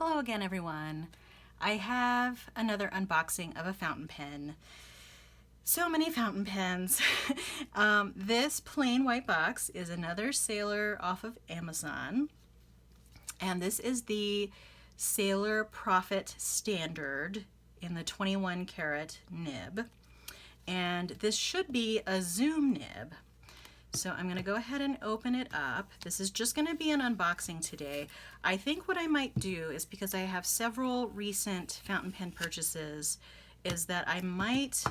Hello again, everyone. I have another unboxing of a fountain pen. So many fountain pens. This plain white box is another Sailor off of Amazon. And this is the Sailor Profit Standard in the 21 karat nib. And this should be a zoom nib. So I'm going to go ahead and open it up. This is just going to be an unboxing today. I think what I might do is, because I have several recent fountain pen purchases, is that I might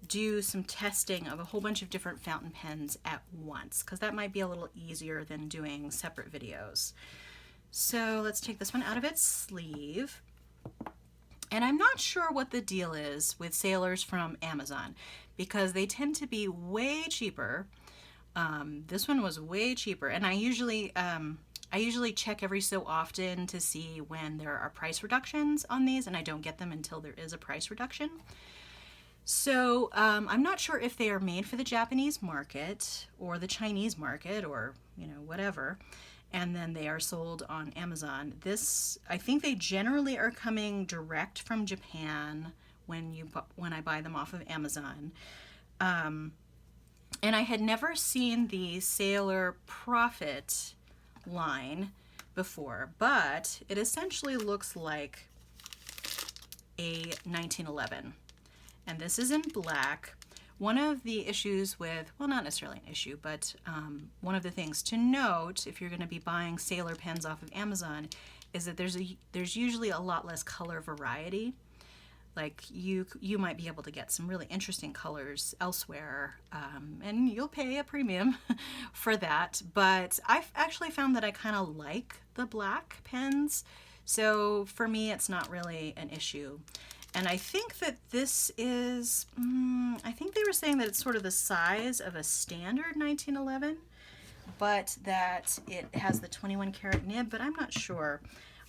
do some testing of a whole bunch of different fountain pens at once, because that might be a little easier than doing separate videos. So let's take this one out of its sleeve. And I'm not sure what the deal is with Sailors from Amazon, because they tend to be way cheaper. This one was way cheaper, and I usually check every so often to see when there are price reductions on these, and I don't get them until there is a price reduction. So I'm not sure if they are made for the Japanese market or the Chinese market, or whatever, and then they are sold on Amazon. I think they generally are coming direct from Japan when I buy them off of Amazon. And I had never seen the Sailor Profit line before, but it essentially looks like a 1911. And this is in black. One of the issues with, well, not necessarily an issue, but one of the things to note if you're going to be buying Sailor pens off of Amazon is that there's usually a lot less color variety. Like you might be able to get some really interesting colors elsewhere, and you'll pay a premium for that. But I've actually found that I kind of like the black pens, so for me it's not really an issue. And I think that this is, I think they were saying that it's sort of the size of a standard 1911, but that it has the 21 karat nib, but I'm not sure.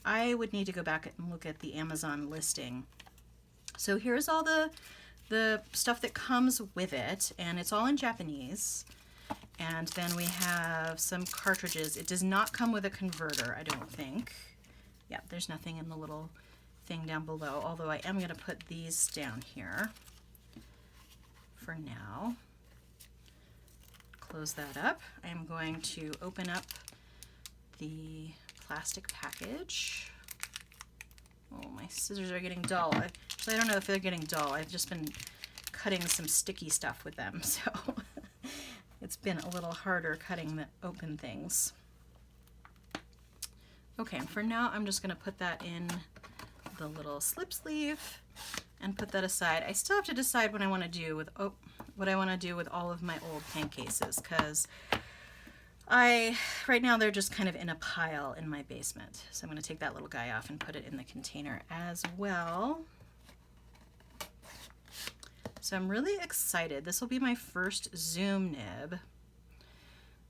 I would need to go back and look at the Amazon listing. So here's all the stuff that comes with it, and it's all in Japanese. And then we have some cartridges. It does not come with a converter, I don't think. Yeah, there's nothing in the little thing down below, although I am going to put these down here for now. Close that up. I'm going to open up the plastic package. Oh, my scissors are getting dull. Actually, I don't know if they're getting dull. I've just been cutting some sticky stuff with them, so it's been a little harder cutting the open things. Okay, for now I'm just going to put that in the little slip sleeve and put that aside. I still have to decide what I want to do with all of my old pen cases, because right now they're just kind of in a pile in my basement. So I'm going to take that little guy off and put it in the container as well. So I'm really excited. This will be my first zoom nib.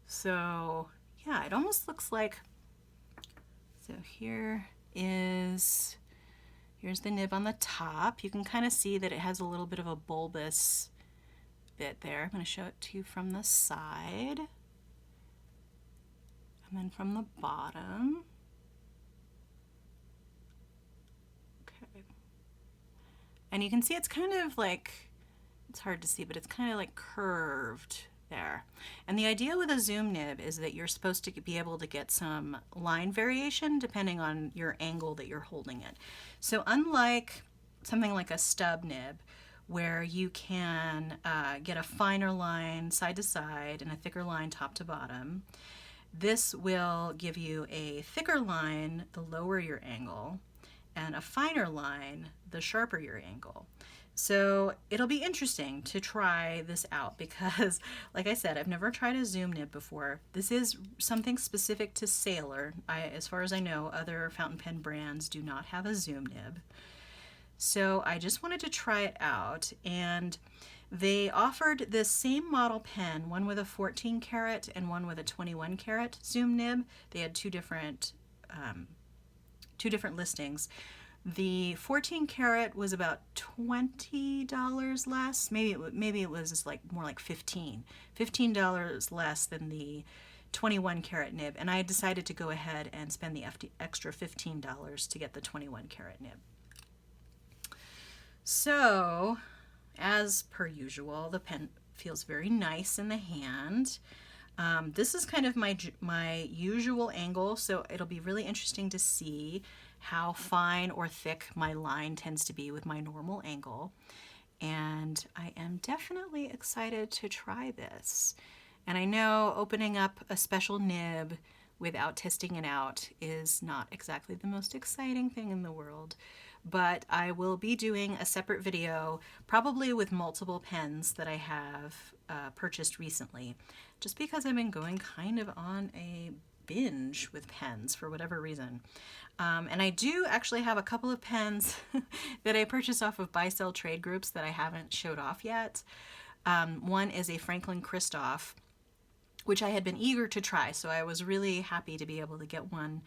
So yeah, it almost looks like, so here's the nib on the top. You can kind of see that it has a little bit of a bulbous bit there. I'm going to show it to you from the side. And then from the bottom. Okay. And you can see it's kind of like, it's hard to see, but it's kind of like curved there. And the idea with a zoom nib is that you're supposed to be able to get some line variation depending on your angle that you're holding it. So unlike something like a stub nib, where you can get a finer line side to side and a thicker line top to bottom, this will give you a thicker line the lower your angle, and a finer line the sharper your angle. So it'll be interesting to try this out, because like I said, I've never tried a zoom nib before. This is something specific to Sailor. As far as I know, other fountain pen brands do not have a zoom nib. So I just wanted to try it out, and they offered this same model pen, one with a 14 karat and one with a 21 karat zoom nib. They had two different listings. The 14 karat was about $20 less. Maybe it was like more like $15 less than the 21 karat nib, and I decided to go ahead and spend the extra $15 to get the 21 karat nib. So, as per usual, the pen feels very nice in the hand. This is kind of my usual angle, so it'll be really interesting to see how fine or thick my line tends to be with my normal angle. And I am definitely excited to try this. And I know opening up a special nib without testing it out is not exactly the most exciting thing in the world, but I will be doing a separate video, probably with multiple pens that I have purchased recently, just because I've been going kind of on a binge with pens for whatever reason. And I do actually have a couple of pens that I purchased off of buy-sell trade groups that I haven't showed off yet. One is a Franklin Christoph, which I had been eager to try, so I was really happy to be able to get one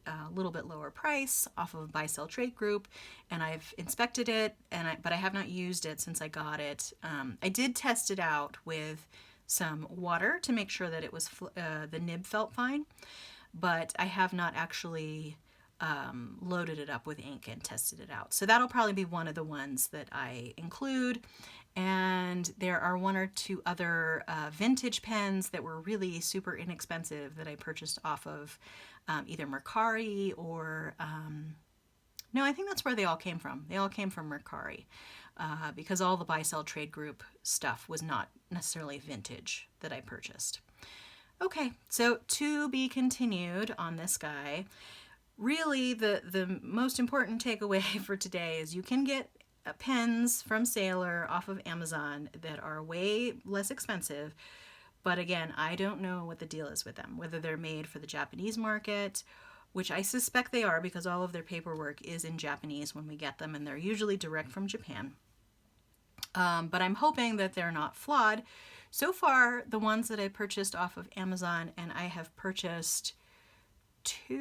a little bit lower price off of a buy-sell trade group, and I've inspected it, but I have not used it since I got it. I did test it out with some water to make sure that it was the nib felt fine, but I have not actually loaded it up with ink and tested it out. So that'll probably be one of the ones that I include. And there are one or two other vintage pens that were really super inexpensive that I purchased off of either Mercari or, no, I think that's where they all came from. They all came from Mercari because all the buy-sell trade group stuff was not necessarily vintage that I purchased. Okay, so to be continued on this guy. Really, the most important takeaway for today is you can get pens from Sailor off of Amazon that are way less expensive, but again, I don't know what the deal is with them, whether they're made for the Japanese market, which I suspect they are because all of their paperwork is in Japanese when we get them, and they're usually direct from Japan. But I'm hoping that they're not flawed. So far, the ones that I purchased off of Amazon, and I have purchased 3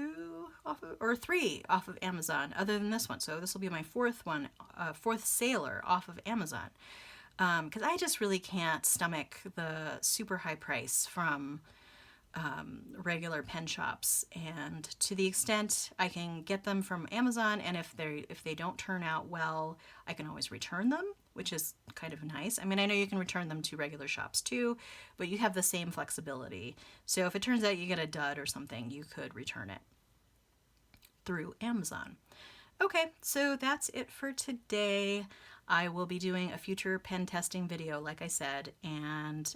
off of Amazon other than this one, so this will be my fourth Sailor off of Amazon, because I just really can't stomach the super high price from regular pen shops, and to the extent I can get them from Amazon, and if they don't turn out well, I can always return them, which is kind of nice. I mean, I know you can return them to regular shops too, but you have the same flexibility. So if it turns out you get a dud or something, you could return it through Amazon. Okay, so that's it for today. I will be doing a future pen testing video, like I said, and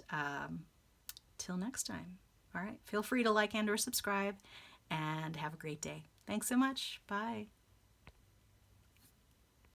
till next time. All right, feel free to like and or subscribe, and have a great day. Thanks so much. Bye.